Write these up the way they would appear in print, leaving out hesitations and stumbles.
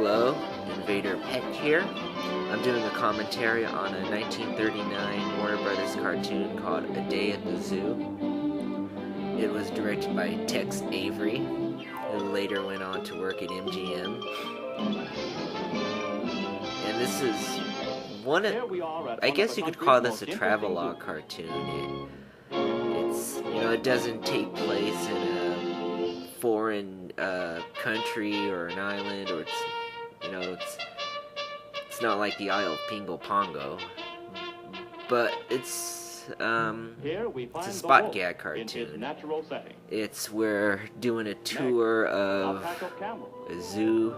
Hello, Invader Pet here. I'm doing a commentary on a 1939 Warner Brothers cartoon called A Day at the Zoo. It was directed by Tex Avery, who later went on to work at MGM. And this is one of, I guess you could call this a travelogue cartoon. It doesn't take place in a foreign country or an island, or it's not like the Isle of Pingo Pongo, but it's a spot gag cartoon. We're doing a tour of a zoo.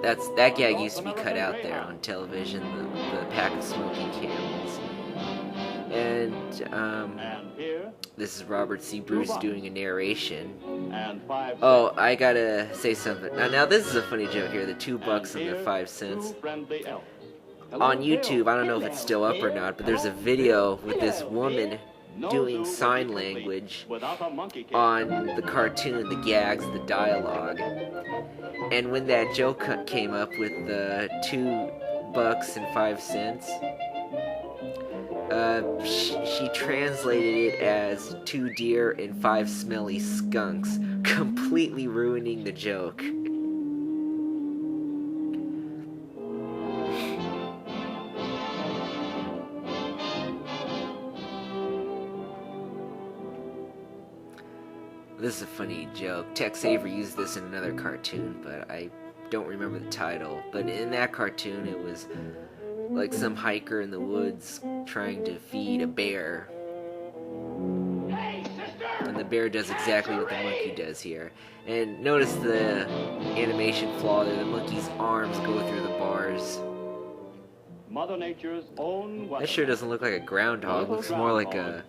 That gag used to be cut out there on television, the pack of smoking camels. And this is Robert C. Bruce doing a narration. Oh, I gotta say something. Now this is a funny joke here, the $2 and the 5 cents. On YouTube, I don't know if it's still up or not, but there's a video with this woman doing sign language on the cartoon, the gags, the dialogue. And when that joke came up with the $2 and 5 cents, she translated it as 2 deer and 5 smelly skunks, completely ruining the joke. This is a funny joke. Tex Avery used this in another cartoon, but I don't remember the title. But in that cartoon, it was like some hiker in the woods trying to feed a bear. And the bear does exactly what the monkey does here. And notice the animation flaw there. The monkey's arms go through the bars. That sure doesn't look like a groundhog. It looks more like a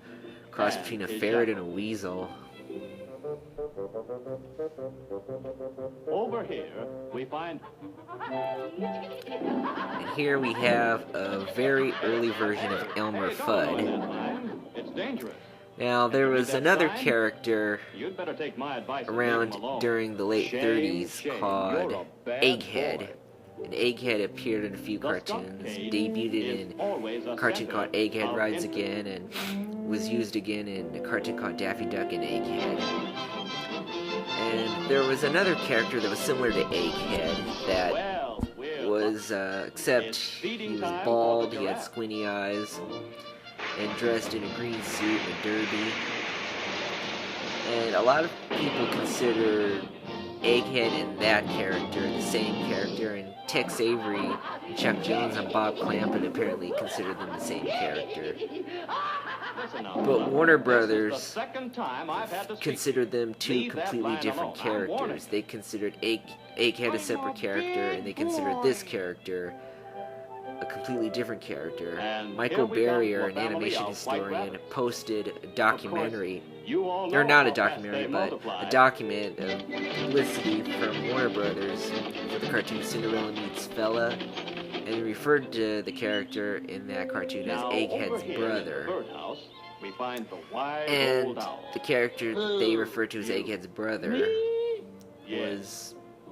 cross between a ferret and a weasel. Over here, we find... And here we have a very early version of Elmer Fudd. It's dangerous. Now, there was another character around during the late 30s called Egghead. And Egghead appeared in a few cartoons, debuted in a cartoon called Egghead Rides Again, and was used again in a cartoon called Daffy Duck and Egghead. And there was another character that was similar to Egghead that was, except he was bald, he had squinty eyes, and dressed in a green suit and a derby. And a lot of people consider Egghead and that character the same character, and Tex Avery and Chuck Jones and Bob Clampett apparently considered them the same character. But Warner Brothers considered them two completely different characters. They considered Egghead a separate character, and they considered this character a completely different character. Michael Barrier, an animation historian, posted a documentary, or not a documentary, but a document of publicity from Warner Brothers for the cartoon Cinderella Meets Fella, and he referred to the character in that cartoon as Egghead's brother. And the character that they referred to as Egghead's brother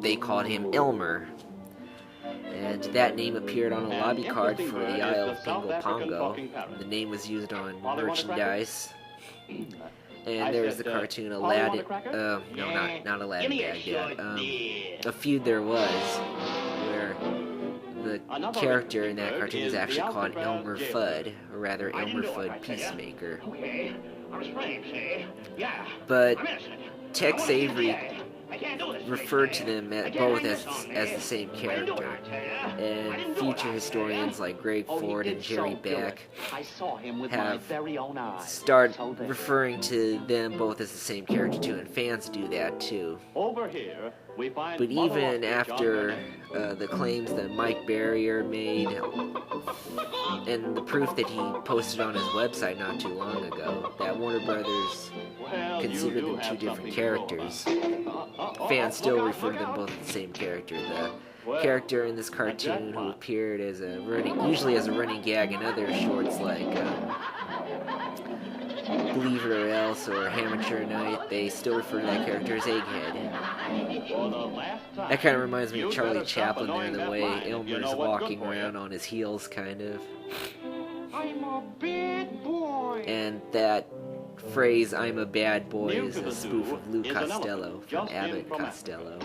they called him Elmer. And that name appeared on a lobby card for the Isle of Pingo Pongo. The name was used on merchandise. And there's the cartoon Aladdin. No, not Aladdin Baghdad. A Feud There Was, where the character in that cartoon is actually called Elmer Fudd, or rather Elmer Fudd Peacemaker. But Tex Avery referred to them both as the same character, and future historians like Greg Ford and Jerry Beck have started referring to them both as the same character too, and fans do that too. But even after the claims that Mike Barrier made and the proof that he posted on his website not too long ago, that Warner Brothers considered them two different characters, fans still refer to them both as the same character. The character in this cartoon who appeared as usually as a running gag in other shorts like Believe It or Else or Amateur Night, they still refer to that character as Egghead. That kind of reminds me of Charlie Chaplin there, the way Elmer's walking around on his heels, kind of. I'm a bad boy. And that phrase, "I'm a bad boy," is a spoof of Lou Costello from Abbott Costello.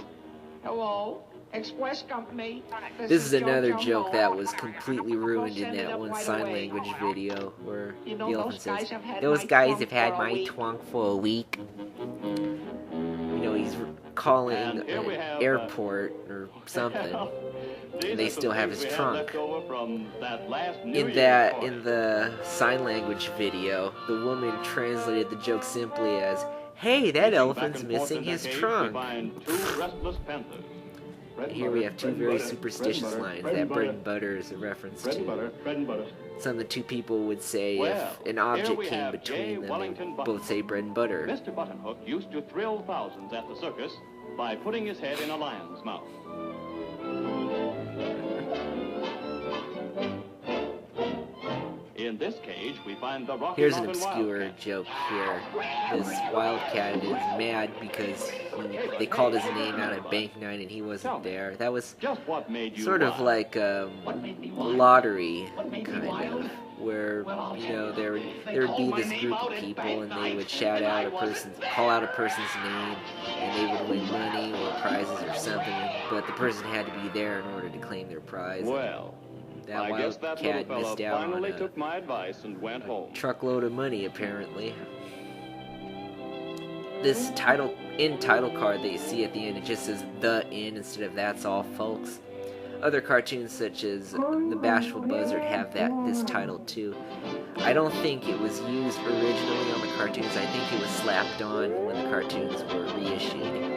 Hello, Express Company. This is another joke that was completely ruined in that one sign language video where the elephant says, "Those guys have had my trunk for a week." You know, he's calling an airport or something. And they still have his trunk. In the sign language video, the woman translated the joke simply as, "Hey, that elephant's missing his trunk." Here we have two very superstitious lines that bread and butter is a reference to something the two people would say if an object came between them. They both say bread and butter. Mr. Buttonhook used to thrill thousands at the circus by putting his head in a lion's mouth. In this cage, we find the Rocky Here's an Mountain obscure Wildcat. joke here. This wildcat is mad because they called his name out at bank night and he wasn't there. That was Just what made you sort of wild? like lottery, kind of, where, you know, there would be this group of people and they would call out a person's name, and they would win money or prizes or something, but the person had to be there in order to claim their prize. Well, That I guess that little wildcat fella missed out on finally a took my advice and went home. truckload of money, apparently. This title card that you see at the end, it just says "The End" instead of "That's all, folks." Other cartoons such as The Bashful Buzzard have this title too. I don't think it was used originally on the cartoons. I think it was slapped on when the cartoons were reissued.